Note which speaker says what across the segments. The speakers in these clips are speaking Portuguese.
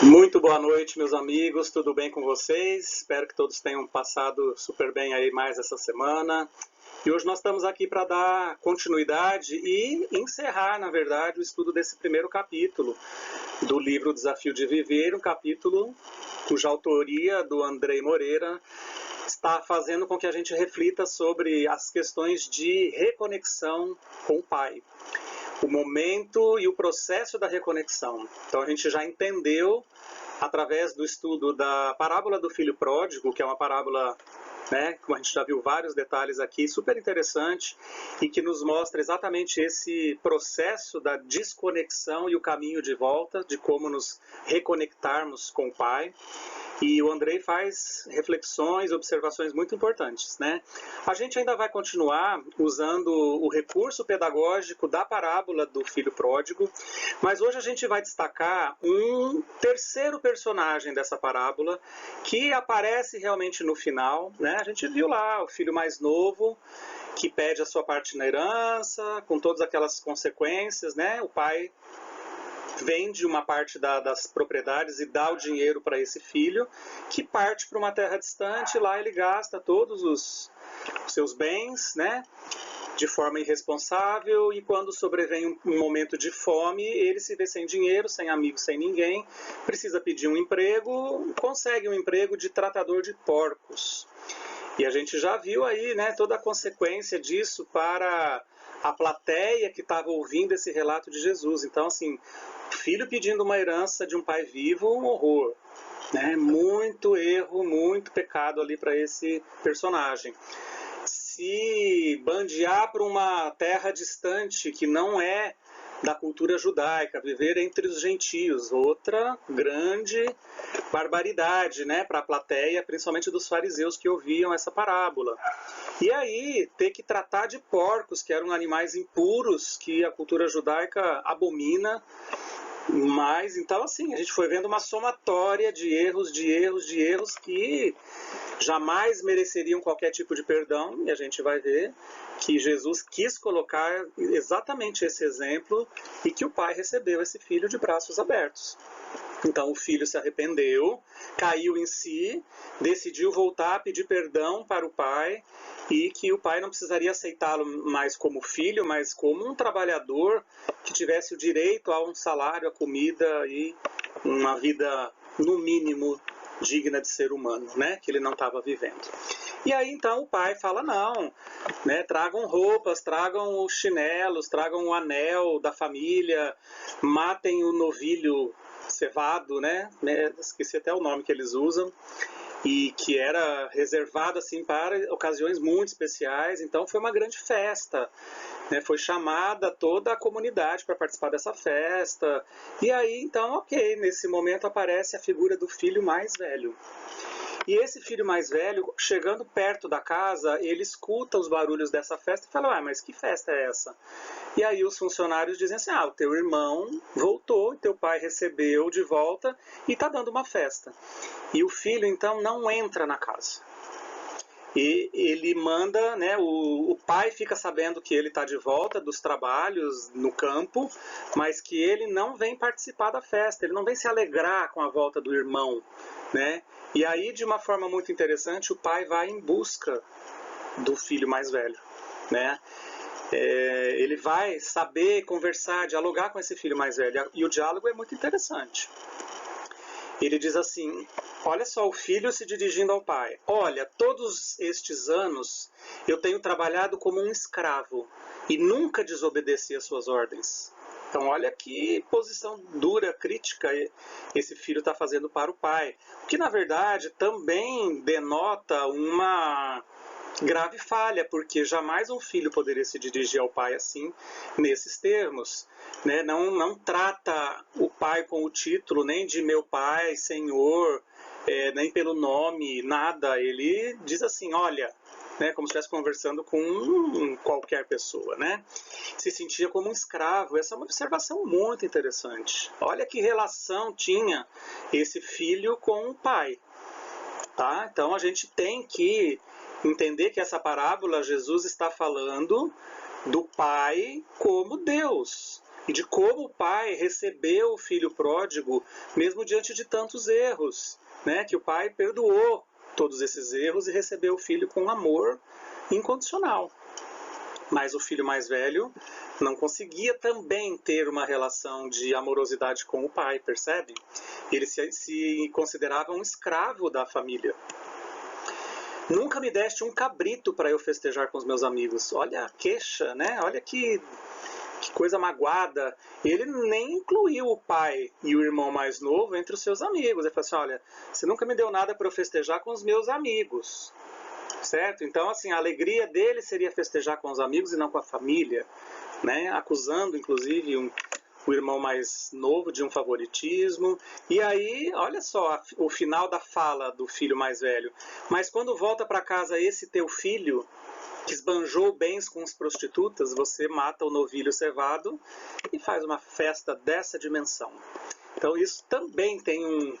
Speaker 1: Muito boa noite, meus amigos, tudo bem com vocês? Espero que todos tenham passado super bem aí mais essa semana. E hoje nós estamos aqui para dar continuidade e encerrar, na verdade, o estudo desse primeiro capítulo do livro Desafio de Viver, um capítulo cuja autoria do Andrei Moreira está fazendo com que a gente reflita sobre as questões de reconexão com o Pai. O momento e o processo da reconexão. Então a gente já entendeu, através do estudo da parábola do filho pródigo, que é uma parábola, como a gente já viu vários detalhes aqui, super interessante, e que nos mostra exatamente esse processo da desconexão e o caminho de volta, de como nos reconectarmos com o Pai. E o Andrei faz reflexões, observações muito importantes, né? A gente ainda vai continuar usando o recurso pedagógico da parábola do filho pródigo, mas hoje a gente vai destacar um terceiro personagem dessa parábola que aparece realmente no final, né? A gente viu lá o filho mais novo que pede a sua parte na herança, com todas aquelas consequências, né? O pai vende uma parte das propriedades e dá o dinheiro para esse filho, que parte para uma terra distante, lá ele gasta todos os seus bens, né, de forma irresponsável, e quando sobrevém um momento de fome, ele se vê sem dinheiro, sem amigos, sem ninguém, precisa pedir um emprego, consegue um emprego de tratador de porcos. E a gente já viu aí, né, toda a consequência disso para a plateia que estava ouvindo esse relato de Jesus. Então, assim, filho pedindo uma herança de um pai vivo, um horror, né? Muito erro, muito pecado ali para esse personagem. Se bandear para uma terra distante que não é da cultura judaica, viver entre os gentios, outra grande barbaridade, né, para a plateia, principalmente dos fariseus que ouviam essa parábola. E aí ter que tratar de porcos, que eram animais impuros, que a cultura judaica abomina. Mas, então, assim, a gente foi vendo uma somatória de erros que jamais mereceriam qualquer tipo de perdão, e a gente vai ver que Jesus quis colocar exatamente esse exemplo e que o pai recebeu esse filho de braços abertos. Então o filho se arrependeu, caiu em si, decidiu voltar, pedir perdão para o pai, e que o pai não precisaria aceitá-lo mais como filho, mas como um trabalhador que tivesse o direito a um salário, a comida e uma vida, no mínimo, digna de ser humano, né? Que ele não estava vivendo. E aí então o pai fala, não, né? Tragam roupas, tragam os chinelos, tragam o anel da família, matem o novilho cevado, né? Esqueci até o nome que eles usam, e que era reservado assim para ocasiões muito especiais. Então foi uma grande festa, né? Foi chamada toda a comunidade para participar dessa festa. E aí então, ok, nesse momento aparece a figura do filho mais velho. E esse filho mais velho, chegando perto da casa, ele escuta os barulhos dessa festa e fala, mas que festa é essa? E aí os funcionários dizem assim, o teu irmão voltou, teu pai recebeu de volta e está dando uma festa. E o filho, então, não entra na casa. E ele manda, né, o pai fica sabendo que ele está de volta dos trabalhos no campo, mas que ele não vem participar da festa, ele não vem se alegrar com a volta do irmão, né? E aí, de uma forma muito interessante, o pai vai em busca do filho mais velho, né? Ele vai saber conversar, dialogar com esse filho mais velho, e o diálogo é muito interessante. Ele diz assim, olha só, o filho se dirigindo ao pai, olha, todos estes anos eu tenho trabalhado como um escravo e nunca desobedeci às suas ordens. Então olha que posição dura, crítica esse filho está fazendo para o pai, o que na verdade também denota uma grave falha, porque jamais um filho poderia se dirigir ao pai assim, nesses termos, né? Não trata o pai com o título nem de meu pai, senhor, nem pelo nome, nada. Ele diz assim, olha, né, como se estivesse conversando com qualquer pessoa, né? Se sentia como um escravo. Essa é uma observação muito interessante. Olha que relação tinha esse filho com o pai. Tá? Então a gente tem que entender que essa parábola Jesus está falando do Pai como Deus. e de como o pai recebeu o filho pródigo, mesmo diante de tantos erros, né? Que o pai perdoou todos esses erros e recebeu o filho com amor incondicional. Mas o filho mais velho não conseguia também ter uma relação de amorosidade com o pai, percebe? Ele se considerava um escravo da família. Nunca me deste um cabrito para eu festejar com os meus amigos. Olha a queixa, né? Olha que coisa magoada. Ele nem incluiu o pai e o irmão mais novo entre os seus amigos. Ele falou assim, olha, você nunca me deu nada para eu festejar com os meus amigos. Certo? Então, assim, a alegria dele seria festejar com os amigos e não com a família, né? Acusando, inclusive, o irmão mais novo de um favoritismo. E aí, olha só, o final da fala do filho mais velho. Mas quando volta para casa esse teu filho, que esbanjou bens com as prostitutas, você mata o novilho cevado e faz uma festa dessa dimensão. Então, isso também tem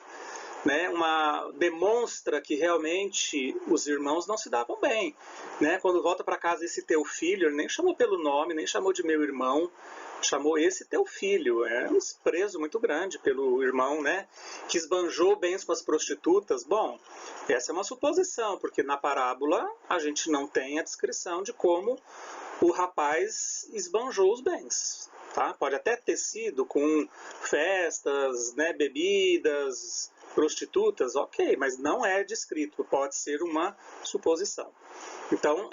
Speaker 1: demonstra que realmente os irmãos não se davam bem, né? Quando volta para casa esse teu filho, ele nem chamou pelo nome, nem chamou de meu irmão, chamou esse teu filho. É um desprezo muito grande pelo irmão, né? Que esbanjou bens com as prostitutas. Bom, essa é uma suposição, porque na parábola a gente não tem a descrição de como o rapaz esbanjou os bens. Tá? Pode até ter sido com festas, né, bebidas, prostitutas, ok, mas não é descrito, pode ser uma suposição. Então,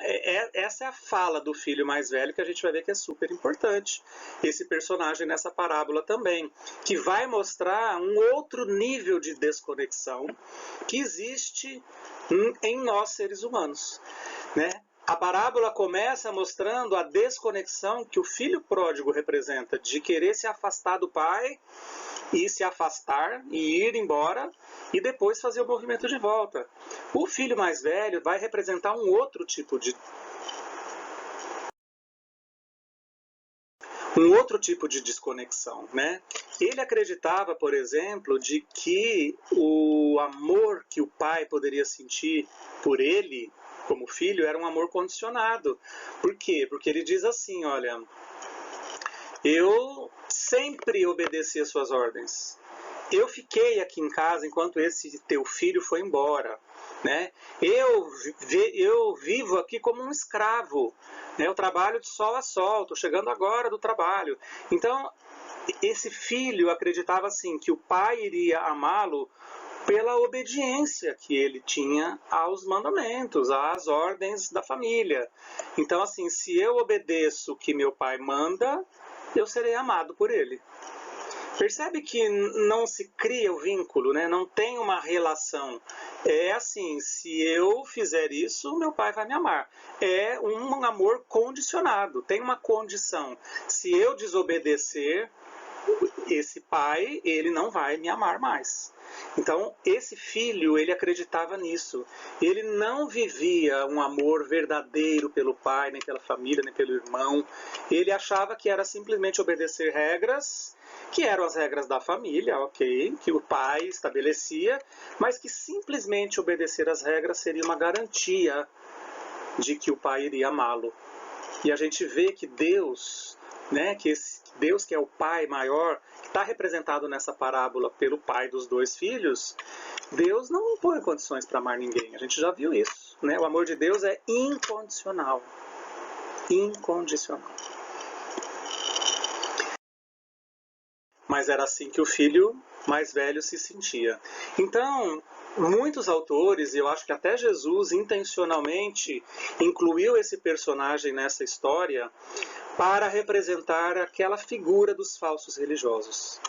Speaker 1: essa é a fala do filho mais velho que a gente vai ver que é super importante. Esse personagem nessa parábola também, que vai mostrar um outro nível de desconexão que existe em nós seres humanos, né? A parábola começa mostrando a desconexão que o filho pródigo representa, de querer se afastar do pai e se afastar e ir embora e depois fazer o movimento de volta. O filho mais velho vai representar um outro tipo de desconexão, né? Ele acreditava, por exemplo, de que o amor que o pai poderia sentir por ele como filho era um amor condicionado. Por quê? Porque ele diz assim, olha, eu sempre obedeci às suas ordens. Eu fiquei aqui em casa enquanto esse teu filho foi embora, né? Eu vivo aqui como um escravo, né? Eu trabalho de sol a sol, estou chegando agora do trabalho. Então, esse filho acreditava assim que o pai iria amá-lo pela obediência que ele tinha aos mandamentos, às ordens da família. Então, assim, se eu obedeço o que meu pai manda, eu serei amado por ele. Percebe que não se cria o vínculo, né? Não tem uma relação. É assim, se eu fizer isso, meu pai vai me amar. É um amor condicionado, tem uma condição. Se eu desobedecer, esse pai, ele não vai me amar mais. Então, esse filho, ele acreditava nisso. Ele não vivia um amor verdadeiro pelo pai, nem pela família, nem pelo irmão. Ele achava que era simplesmente obedecer regras, que eram as regras da família, ok, que o pai estabelecia, mas que simplesmente obedecer às regras seria uma garantia de que o pai iria amá-lo. E a gente vê que Deus, né, que Deus que é o pai maior, que está representado nessa parábola pelo pai dos dois filhos, Deus não impõe condições para amar ninguém. A gente já viu isso, né? O amor de Deus é incondicional. Incondicional. Mas era assim que o filho mais velho se sentia. Então, muitos autores, e eu acho que até Jesus intencionalmente incluiu esse personagem nessa história para representar aquela figura dos falsos religiosos.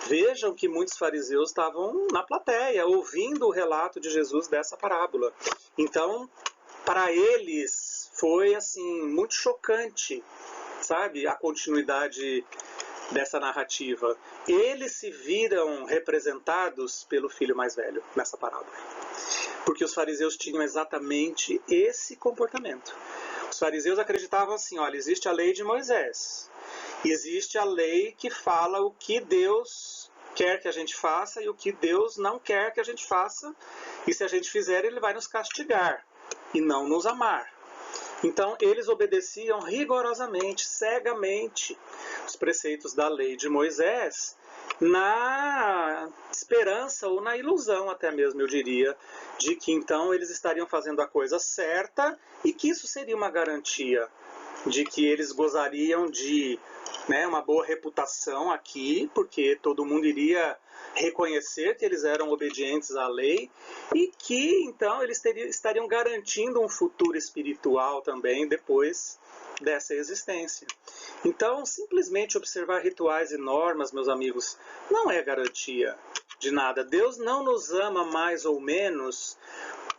Speaker 1: Vejam que muitos fariseus estavam na plateia, ouvindo o relato de Jesus dessa parábola. Então, para eles, foi assim muito chocante, sabe, a continuidade dessa narrativa. Eles se viram representados pelo filho mais velho nessa parábola. Porque os fariseus tinham exatamente esse comportamento. Os fariseus acreditavam assim, olha, existe a lei de Moisés. Existe a lei que fala o que Deus quer que a gente faça e o que Deus não quer que a gente faça. E se a gente fizer, ele vai nos castigar e não nos amar. Então, eles obedeciam rigorosamente, cegamente, os preceitos da lei de Moisés, na esperança ou na ilusão, até mesmo, eu diria, de que então eles estariam fazendo a coisa certa e que isso seria uma garantia de que eles gozariam de, né, uma boa reputação aqui, porque todo mundo iria reconhecer que eles eram obedientes à lei e que então eles estariam garantindo um futuro espiritual também depois dessa existência. Então, simplesmente observar rituais e normas, meus amigos, não é garantia de nada. Deus não nos ama mais ou menos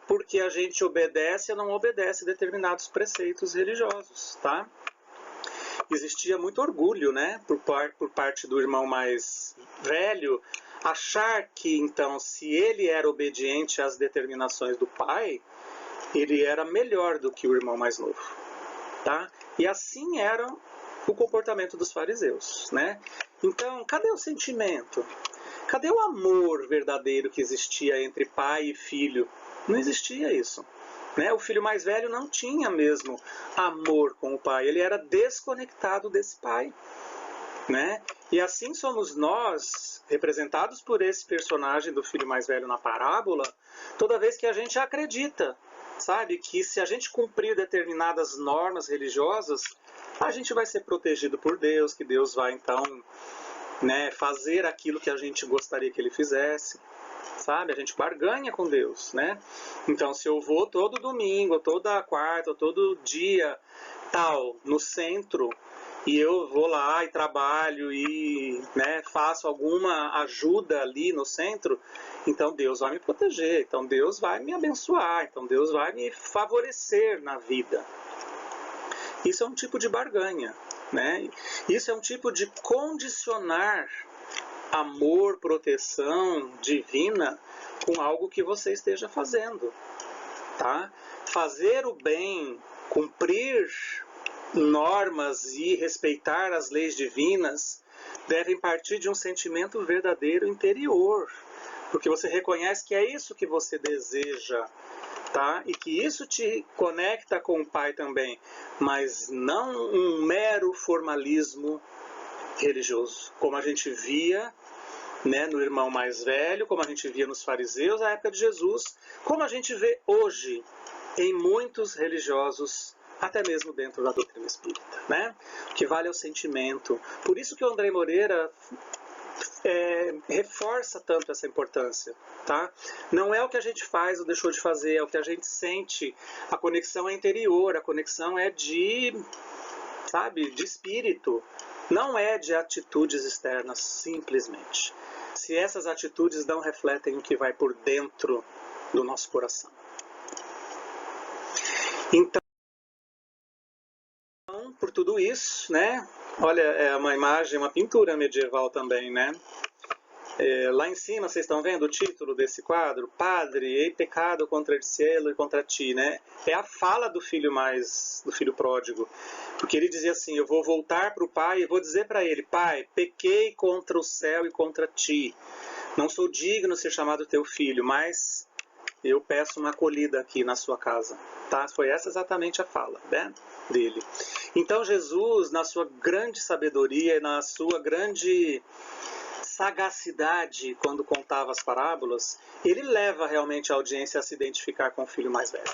Speaker 1: porque a gente obedece ou não obedece determinados preceitos religiosos, tá? Existia muito orgulho, né, por parte do irmão mais velho, achar que, então, se ele era obediente às determinações do pai, ele era melhor do que o irmão mais novo, tá? E assim era o comportamento dos fariseus, né? Então, cadê o sentimento? Cadê o amor verdadeiro que existia entre pai e filho? Não existia isso. Né? O filho mais velho não tinha mesmo amor com o pai, ele era desconectado desse pai. Né? E assim somos nós, representados por esse personagem do filho mais velho na parábola, toda vez que a gente acredita, sabe, que se a gente cumprir determinadas normas religiosas, a gente vai ser protegido por Deus, que Deus vai então, né, fazer aquilo que a gente gostaria que ele fizesse. Sabe? A gente barganha com Deus, né? Então, se eu vou todo domingo, toda quarta, todo dia, tal, no centro, e eu vou lá e trabalho e, né, faço alguma ajuda ali no centro, então Deus vai me proteger, então Deus vai me abençoar, então Deus vai me favorecer na vida. Isso é um tipo de barganha, né? Isso é um tipo de condicionar amor, proteção divina com algo que você esteja fazendo, tá? Fazer o bem, cumprir normas e respeitar as leis divinas devem partir de um sentimento verdadeiro interior, porque você reconhece que é isso que você deseja, tá? E que isso te conecta com o Pai também, mas não um mero formalismo religioso, como a gente via, né, no irmão mais velho, como a gente via nos fariseus na época de Jesus, como a gente vê hoje em muitos religiosos, até mesmo dentro da doutrina espírita, né? O que vale é o sentimento. Por isso que o André Moreira reforça tanto essa importância, tá? Não é o que a gente faz ou deixou de fazer, é o que a gente sente. A conexão é interior, a conexão é de, sabe, de espírito. Não é de atitudes externas, simplesmente. Se essas atitudes não refletem o que vai por dentro do nosso coração. Então, por tudo isso, né? Olha, é uma imagem, uma pintura medieval também, né? Lá em cima, vocês estão vendo o título desse quadro? Padre, hei pecado contra el cielo e contra ti, né? É a fala do filho pródigo. Porque ele dizia assim, eu vou voltar para o pai e vou dizer para ele, pai, pequei contra o céu e contra ti. Não sou digno de ser chamado teu filho, mas eu peço uma acolhida aqui na sua casa. Tá? Foi essa exatamente a fala, né, dele. Então Jesus, na sua grande sabedoria e na sua grande sagacidade quando contava as parábolas, ele leva realmente a audiência a se identificar com o filho mais velho.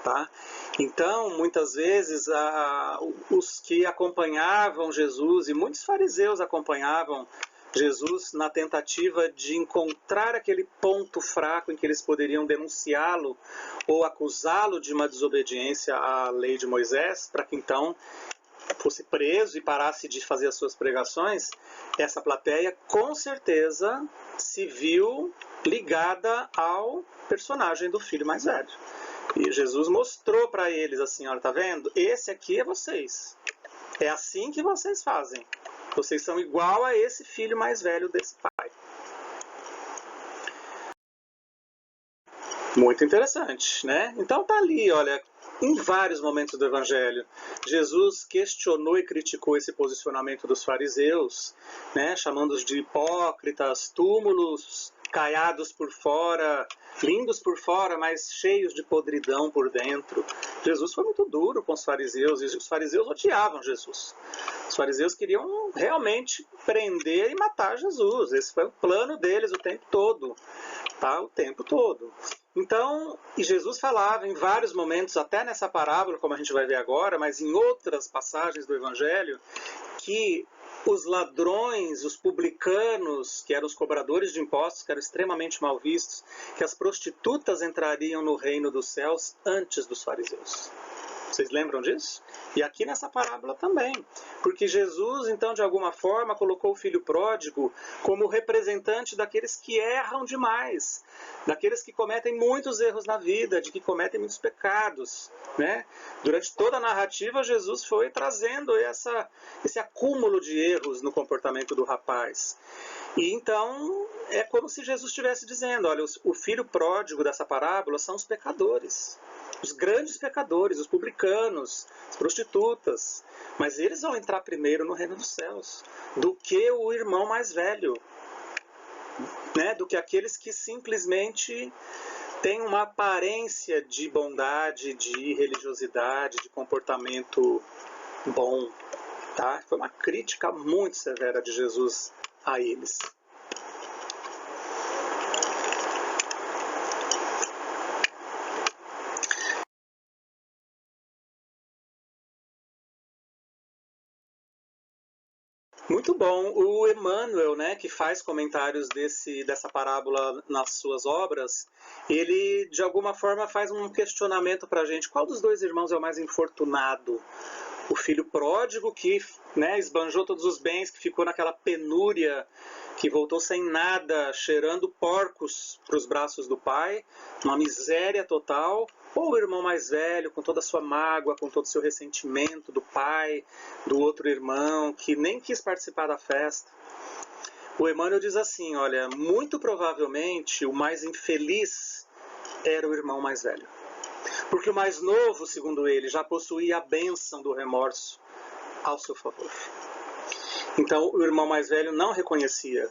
Speaker 1: Tá? Então, muitas vezes, os que acompanhavam Jesus, e muitos fariseus acompanhavam Jesus na tentativa de encontrar aquele ponto fraco em que eles poderiam denunciá-lo ou acusá-lo de uma desobediência à lei de Moisés, para que então fosse preso e parasse de fazer as suas pregações, essa plateia com certeza se viu ligada ao personagem do filho mais velho. E Jesus mostrou para eles assim, olha, tá vendo? Esse aqui é vocês. É assim que vocês fazem. Vocês são igual a esse filho mais velho desse pai. Muito interessante, né? Então tá ali, olha, em vários momentos do Evangelho, Jesus questionou e criticou esse posicionamento dos fariseus, né? Chamando-os de hipócritas, túmulos caiados por fora, lindos por fora, mas cheios de podridão por dentro. Jesus foi muito duro com os fariseus, e os fariseus odiavam Jesus. Os fariseus queriam realmente prender e matar Jesus. Esse foi o plano deles o tempo todo. Tá? O tempo todo. Então, e Jesus falava em vários momentos, até nessa parábola, como a gente vai ver agora, mas em outras passagens do Evangelho, que os ladrões, os publicanos, que eram os cobradores de impostos, que eram extremamente mal vistos, que as prostitutas entrariam no reino dos céus antes dos fariseus. Vocês lembram disso? E aqui nessa parábola também. Porque Jesus, então, de alguma forma, colocou o filho pródigo como representante daqueles que erram demais, daqueles que cometem muitos erros na vida, de que cometem muitos pecados. Né? Durante toda a narrativa, Jesus foi trazendo esse acúmulo de erros no comportamento do rapaz. E então, é como se Jesus estivesse dizendo, olha, o filho pródigo dessa parábola são os pecadores. Os grandes pecadores, os publicanos, as prostitutas. Mas eles vão entrar primeiro no reino dos céus do que o irmão mais velho. Né? Do que aqueles que simplesmente têm uma aparência de bondade, de religiosidade, de comportamento bom. Tá? Foi uma crítica muito severa de Jesus a eles. Muito bom. O Emmanuel, né, que faz comentários dessa parábola nas suas obras, ele de alguma forma faz um questionamento para a gente. Qual dos dois irmãos é o mais infortunado? O filho pródigo que, né, esbanjou todos os bens, que ficou naquela penúria, que voltou sem nada, cheirando porcos para os braços do pai, uma miséria total, ou o irmão mais velho, com toda a sua mágoa, com todo o seu ressentimento do pai, do outro irmão, que nem quis participar da festa. O Emmanuel diz assim, olha, muito provavelmente o mais infeliz era o irmão mais velho. Porque o mais novo, segundo ele, já possuía a bênção do remorso ao seu favor. Então, o irmão mais velho não reconhecia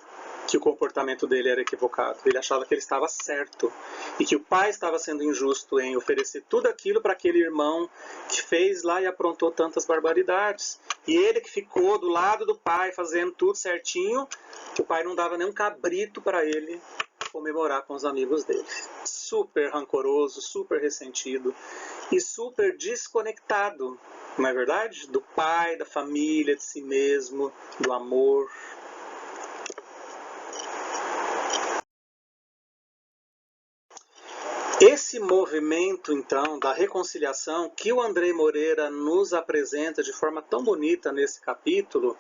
Speaker 1: que o comportamento dele era equivocado. Ele achava que ele estava certo e que o pai estava sendo injusto em oferecer tudo aquilo para aquele irmão que fez lá e aprontou tantas barbaridades. E ele que ficou do lado do pai fazendo tudo certinho, o pai não dava nem um cabrito para ele comemorar com os amigos dele. Super rancoroso, super ressentido e super desconectado, não é verdade? Do pai, da família, de si mesmo, do amor. Esse movimento, então, da reconciliação que o Andrei Moreira nos apresenta de forma tão bonita nesse capítulo,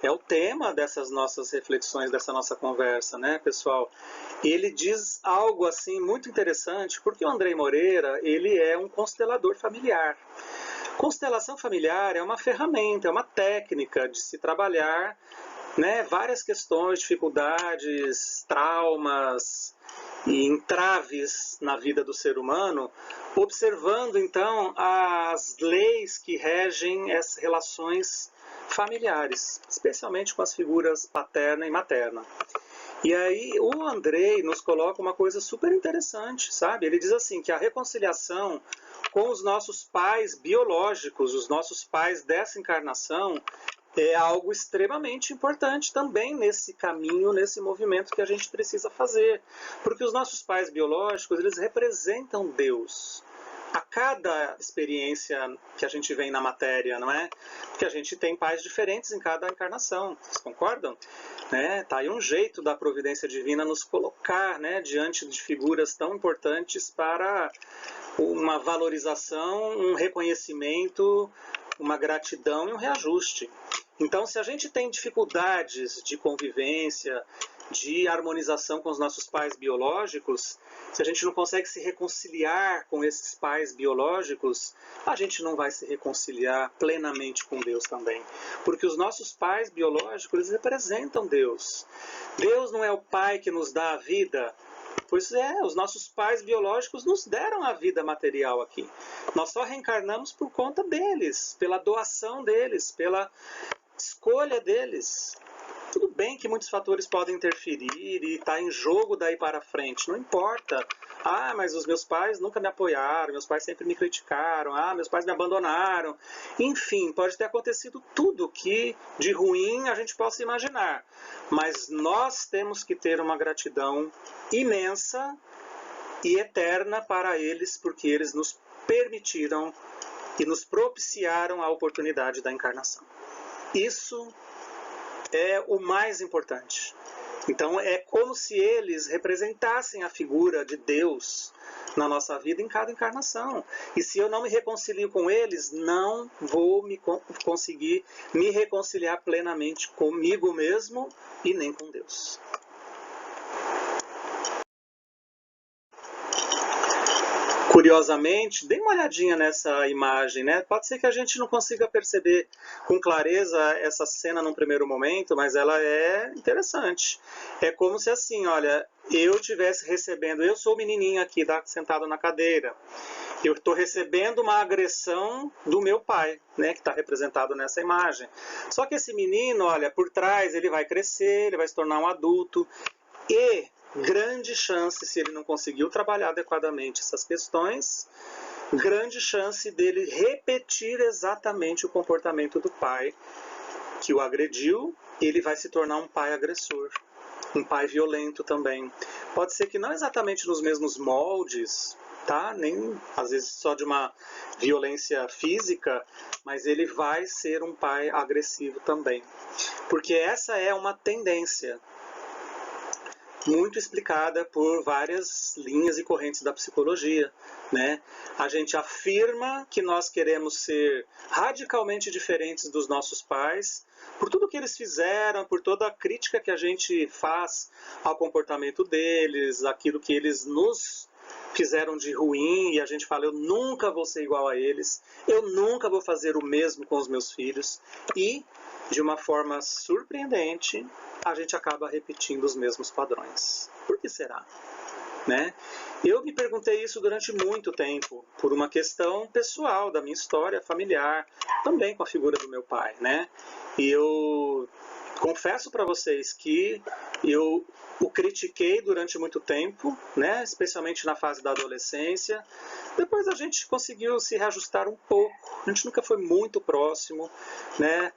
Speaker 1: é o tema dessas nossas reflexões, dessa nossa conversa, né, pessoal? Ele diz algo assim muito interessante, porque o Andrei Moreira, ele é um constelador familiar. Constelação familiar é uma ferramenta, é uma técnica de se trabalhar, né, várias questões, dificuldades, traumas e entraves na vida do ser humano, observando então as leis que regem as relações familiares, especialmente com as figuras paterna e materna. E aí o Andrei nos coloca uma coisa super interessante, sabe? Ele diz assim, que a reconciliação com os nossos pais biológicos, os nossos pais dessa encarnação, é algo extremamente importante também nesse caminho, nesse movimento que a gente precisa fazer. Porque os nossos pais biológicos, eles representam Deus. A cada experiência que a gente vem na matéria, não é? Porque a gente tem pais diferentes em cada encarnação, vocês concordam? Né? Tá aí um jeito da providência divina nos colocar, né, diante de figuras tão importantes para uma valorização, um reconhecimento, uma gratidão e um reajuste. Então, se a gente tem dificuldades de convivência, de harmonização com os nossos pais biológicos, se a gente não consegue se reconciliar com esses pais biológicos, a gente não vai se reconciliar plenamente com Deus também. Porque os nossos pais biológicos, eles representam Deus. Deus não é o pai que nos dá a vida. Pois é, os nossos pais biológicos nos deram a vida material aqui. Nós só reencarnamos por conta deles, pela doação deles, pela escolha deles. Tudo bem que muitos fatores podem interferir e está em jogo daí para frente, não importa. Ah, mas os meus pais nunca me apoiaram, meus pais sempre me criticaram, ah, meus pais me abandonaram. Enfim, pode ter acontecido tudo que de ruim a gente possa imaginar. Mas nós temos que ter uma gratidão imensa e eterna para eles, porque eles nos permitiram e nos propiciaram a oportunidade da encarnação. Isso é o mais importante. Então é como se eles representassem a figura de Deus na nossa vida em cada encarnação. E se eu não me reconcilio com eles, não vou conseguir me reconciliar plenamente comigo mesmo e nem com Deus. Curiosamente, dê uma olhadinha nessa imagem, né? Pode ser que a gente não consiga perceber com clareza essa cena num primeiro momento, mas ela é interessante. É como se assim, olha, eu estivesse recebendo, eu sou o menininho aqui, sentado na cadeira. Eu estou recebendo uma agressão do meu pai, né, que está representado nessa imagem. Só que esse menino, olha, por trás ele vai crescer, ele vai se tornar um adulto e grande chance, se ele não conseguiu trabalhar adequadamente essas questões, grande chance dele repetir exatamente o comportamento do pai que o agrediu, ele vai se tornar um pai agressor, um pai violento também. Pode ser que não exatamente nos mesmos moldes, tá? Nem às vezes só de uma violência física, mas ele vai ser um pai agressivo também. Porque essa é uma tendência muito explicada por várias linhas e correntes da psicologia, né? A gente afirma que nós queremos ser radicalmente diferentes dos nossos pais, por tudo que eles fizeram, por toda a crítica que a gente faz ao comportamento deles, aquilo que eles nos fizeram de ruim, e a gente fala, eu nunca vou ser igual a eles, eu nunca vou fazer o mesmo com os meus filhos, e de uma forma surpreendente, a gente acaba repetindo os mesmos padrões. Por que será? Né? Eu me perguntei isso durante muito tempo, por uma questão pessoal da minha história familiar, também com a figura do meu pai, né? E eu confesso para vocês que eu o critiquei durante muito tempo, né? Especialmente na fase da adolescência. Depois a gente conseguiu se reajustar um pouco, a gente nunca foi muito próximo, né?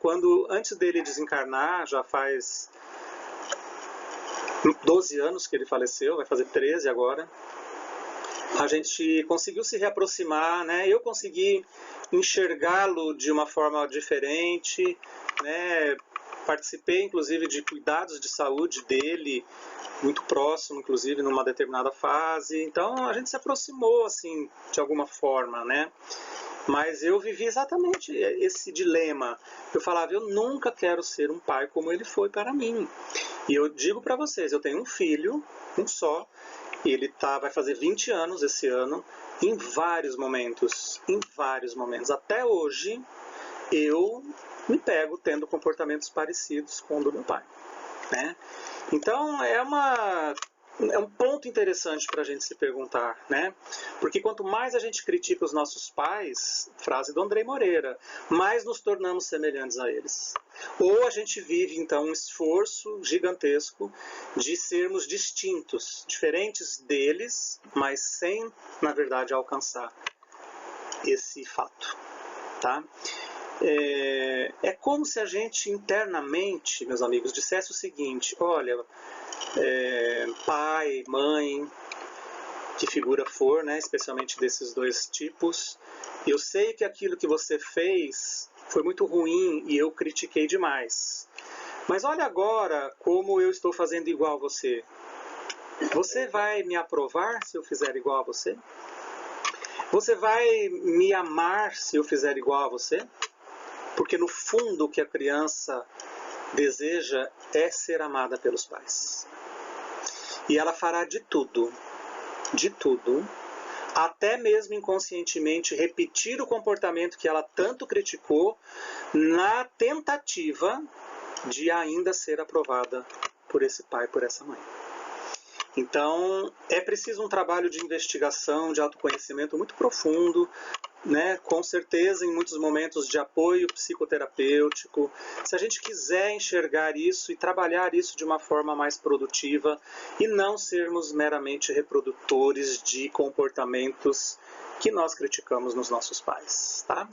Speaker 1: Antes dele desencarnar, já faz 12 anos que ele faleceu, vai fazer 13 agora, a gente conseguiu se reaproximar, né? Eu consegui enxergá-lo de uma forma diferente, né? Participei inclusive de cuidados de saúde dele, muito próximo, inclusive numa determinada fase, então a gente se aproximou assim, de alguma forma, né? Mas eu vivi exatamente esse dilema. Eu falava, eu nunca quero ser um pai como ele foi para mim. E eu digo para vocês, eu tenho um filho, um só, ele vai fazer 20 anos esse ano, em vários momentos, até hoje, eu me pego tendo comportamentos parecidos com o do meu pai, né? Então é um ponto interessante para a gente se perguntar, né? Porque quanto mais a gente critica os nossos pais, frase do Andrei Moreira, mais nos tornamos semelhantes a eles. Ou a gente vive, então, um esforço gigantesco de sermos distintos, diferentes deles, mas sem, na verdade, alcançar esse fato, tá? É como se a gente internamente, meus amigos, dissesse o seguinte, olha, pai, mãe, que figura for, né, especialmente desses dois tipos, eu sei que aquilo que você fez foi muito ruim e eu critiquei demais. Mas olha agora como eu estou fazendo igual a você. Você vai me aprovar se eu fizer igual a você? Você vai me amar se eu fizer igual a você? Porque no fundo o que a criança deseja é ser amada pelos pais. E ela fará de tudo, até mesmo inconscientemente repetir o comportamento que ela tanto criticou, na tentativa de ainda ser aprovada por esse pai, por essa mãe. Então, é preciso um trabalho de investigação, de autoconhecimento muito profundo né, com certeza em muitos momentos de apoio psicoterapêutico, se a gente quiser enxergar isso e trabalhar isso de uma forma mais produtiva e não sermos meramente reprodutores de comportamentos que nós criticamos nos nossos pais, tá?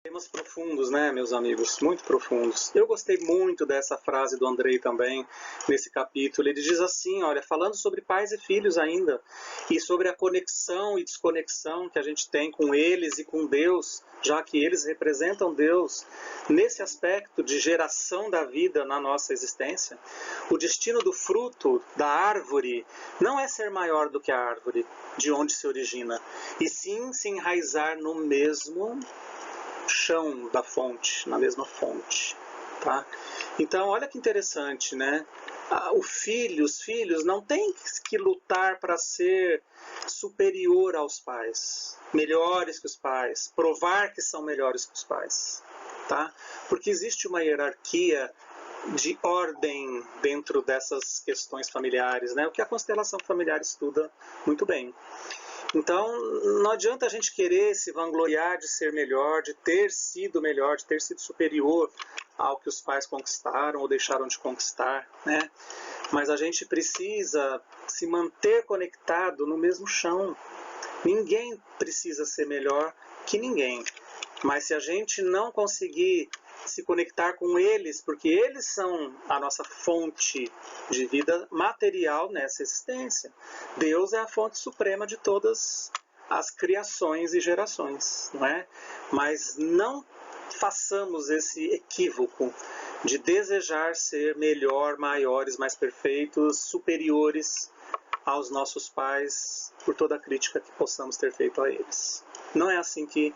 Speaker 1: Temas profundos, né, meus amigos? Muito profundos. Eu gostei muito dessa frase do Andrei também, nesse capítulo. Ele diz assim, olha, falando sobre pais e filhos ainda, e sobre a conexão e desconexão que a gente tem com eles e com Deus, já que eles representam Deus, nesse aspecto de geração da vida na nossa existência, o destino do fruto da árvore não é ser maior do que a árvore de onde se origina, e sim se enraizar no mesmo chão da fonte, na mesma fonte, tá? Então, olha que interessante, né? Os filhos não têm que lutar para ser superior aos pais, melhores que os pais, provar que são melhores que os pais, tá? Porque existe uma hierarquia de ordem dentro dessas questões familiares, né? O que a constelação familiar estuda muito bem. Então, não adianta a gente querer se vangloriar de ser melhor, de ter sido melhor, de ter sido superior ao que os pais conquistaram ou deixaram de conquistar, né? Mas a gente precisa se manter conectado no mesmo chão. Ninguém precisa ser melhor que ninguém. Mas se a gente não conseguir se conectar com eles, porque eles são a nossa fonte de vida material nessa existência. Deus é a fonte suprema de todas as criações e gerações, não é? Mas não façamos esse equívoco de desejar ser melhor, maiores, mais perfeitos, superiores aos nossos pais por toda a crítica que possamos ter feito a eles. Não é assim que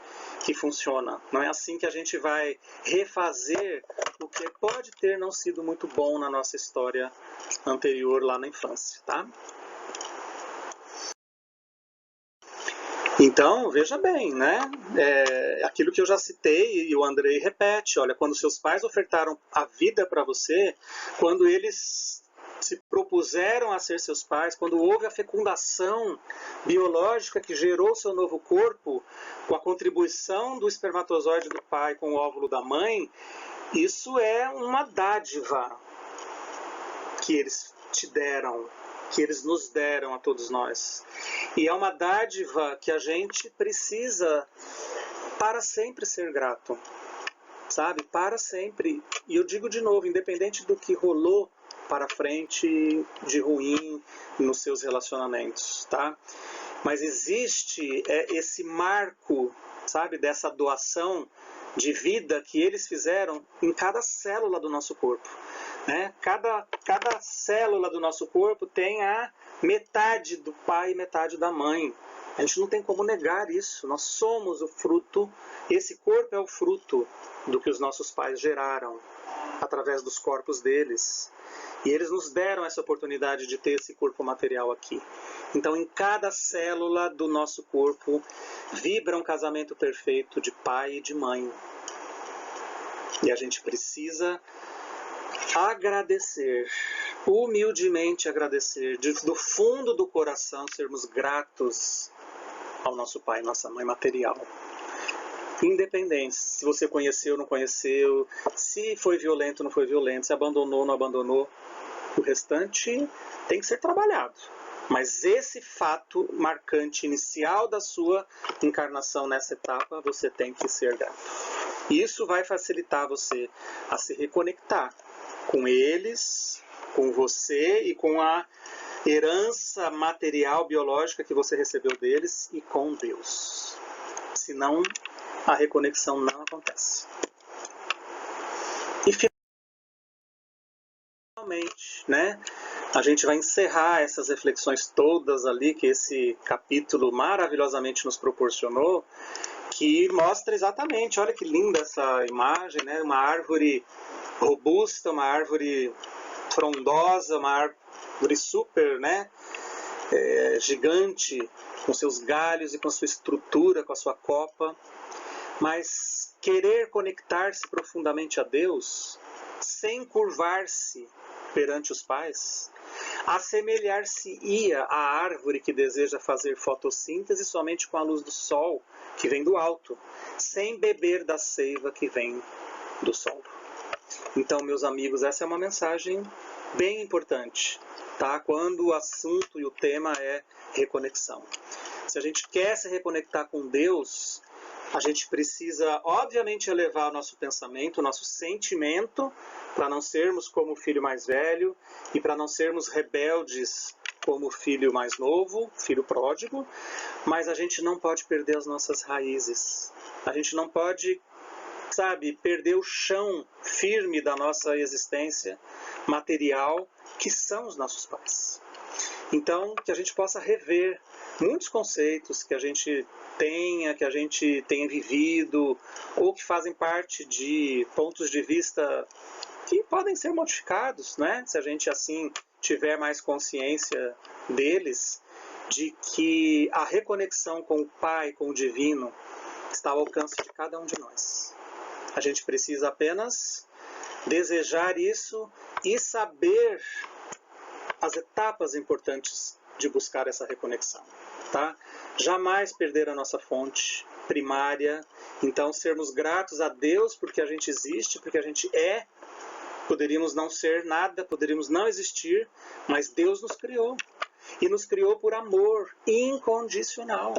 Speaker 1: funciona. Não é assim que a gente vai refazer o que pode ter não sido muito bom na nossa história anterior lá na infância, tá? Então, veja bem, né? Aquilo que eu já citei e o Andrei repete, olha, quando seus pais ofertaram a vida para você, quando eles se propuseram a ser seus pais, quando houve a fecundação biológica que gerou seu novo corpo, com a contribuição do espermatozoide do pai com o óvulo da mãe, isso é uma dádiva que eles te deram, que eles nos deram a todos nós. E é uma dádiva que a gente precisa para sempre ser grato, sabe? Para sempre. E eu digo de novo, independente do que rolou para frente de ruim nos seus relacionamentos, tá? Mas existe esse marco, sabe, dessa doação de vida que eles fizeram em cada célula do nosso corpo, né? Cada célula do nosso corpo tem a metade do pai e metade da mãe. A gente não tem como negar isso. Nós somos o fruto, esse corpo é o fruto do que os nossos pais geraram através dos corpos deles. E eles nos deram essa oportunidade de ter esse corpo material aqui. Então, em cada célula do nosso corpo, vibra um casamento perfeito de pai e de mãe. E a gente precisa agradecer, humildemente agradecer, do fundo do coração, sermos gratos ao nosso pai e nossa mãe material. Independente se você conheceu ou não conheceu, se foi violento ou não foi violento, se abandonou ou não abandonou, o restante tem que ser trabalhado. Mas esse fato marcante inicial da sua encarnação nessa etapa, você tem que ser grato. E isso vai facilitar você a se reconectar com eles, com você e com a herança material, biológica que você recebeu deles e com Deus. Senão, a reconexão não acontece. E finalmente, né, a gente vai encerrar essas reflexões todas ali que esse capítulo maravilhosamente nos proporcionou, que mostra exatamente, olha que linda essa imagem, né, uma árvore robusta, uma árvore frondosa, uma árvore super, né, gigante, com seus galhos e com sua estrutura, com a sua copa. Mas querer conectar-se profundamente a Deus, sem curvar-se perante os pais? Assemelhar-se-ia à árvore que deseja fazer fotossíntese somente com a luz do sol, que vem do alto, sem beber da seiva que vem do solo. Então, meus amigos, essa é uma mensagem bem importante, tá? Quando o assunto e o tema é reconexão. Se a gente quer se reconectar com Deus, a gente precisa, obviamente, elevar o nosso pensamento, o nosso sentimento, para não sermos como o filho mais velho e para não sermos rebeldes como o filho mais novo, filho pródigo, mas a gente não pode perder as nossas raízes. A gente não pode, perder o chão firme da nossa existência material, que são os nossos pais. Então, que a gente possa rever muitos conceitos que a gente tenha vivido, ou que fazem parte de pontos de vista que podem ser modificados, né? Se a gente assim tiver mais consciência deles, de que a reconexão com o Pai, com o Divino, está ao alcance de cada um de nós. A gente precisa apenas desejar isso e saber as etapas importantes de buscar essa reconexão, tá? Jamais perder a nossa fonte primária, então sermos gratos a Deus porque a gente existe, porque a gente é. Poderíamos não ser nada, poderíamos não existir, mas Deus nos criou. E nos criou por amor incondicional.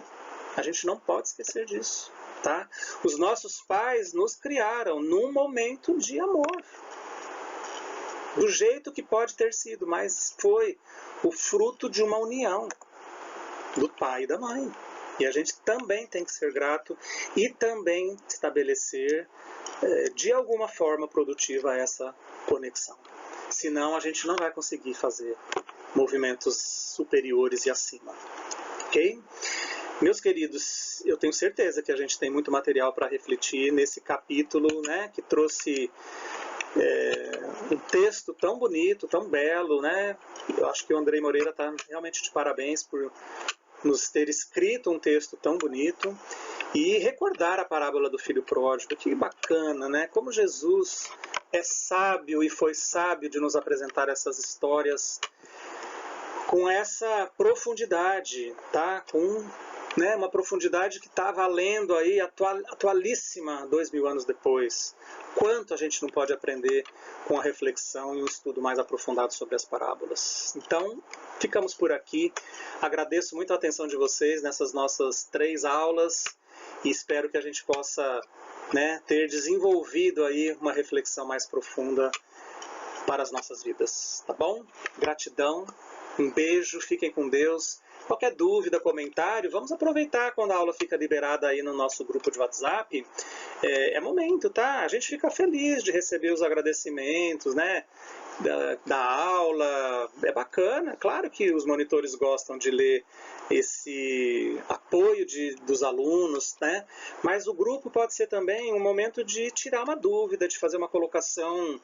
Speaker 1: A gente não pode esquecer disso, tá? Os nossos pais nos criaram num momento de amor. Do jeito que pode ter sido, mas foi o fruto de uma união do pai e da mãe. E a gente também tem que ser grato e também estabelecer de alguma forma produtiva essa conexão. Senão a gente não vai conseguir fazer movimentos superiores e acima. Ok? Meus queridos, eu tenho certeza que a gente tem muito material para refletir nesse capítulo, né, que trouxe um texto tão bonito, tão belo, né? Eu acho que o Andrei Moreira está realmente de parabéns por nos ter escrito um texto tão bonito e recordar a parábola do filho pródigo. Que bacana, né? Como Jesus é sábio e foi sábio de nos apresentar essas histórias com essa profundidade, tá? Com uma profundidade que está valendo aí, atualíssima 2000 anos depois. Quanto a gente não pode aprender com a reflexão e um estudo mais aprofundado sobre as parábolas. Então, ficamos por aqui. Agradeço muito a atenção de vocês nessas nossas 3 aulas e espero que a gente possa ter desenvolvido aí uma reflexão mais profunda para as nossas vidas. Tá bom? Gratidão, um beijo, fiquem com Deus. Qualquer dúvida, comentário, vamos aproveitar quando a aula fica liberada aí no nosso grupo de WhatsApp. É momento, tá? A gente fica feliz de receber os agradecimentos, né? Da aula. É bacana, claro que os monitores gostam de ler esse apoio dos alunos, né? Mas o grupo pode ser também um momento de tirar uma dúvida, de fazer uma colocação,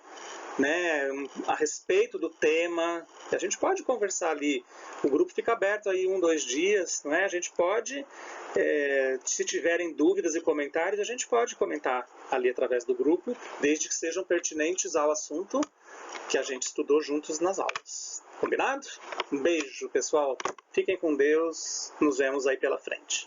Speaker 1: a respeito do tema. A gente pode conversar ali. O grupo fica aberto aí 1, 2 dias, A gente pode, se tiverem dúvidas e comentários, a gente pode comentar ali através do grupo, desde que sejam pertinentes ao assunto que a gente estudou juntos nas aulas. Combinado? Um beijo, pessoal. Fiquem com Deus. Nos vemos aí pela frente.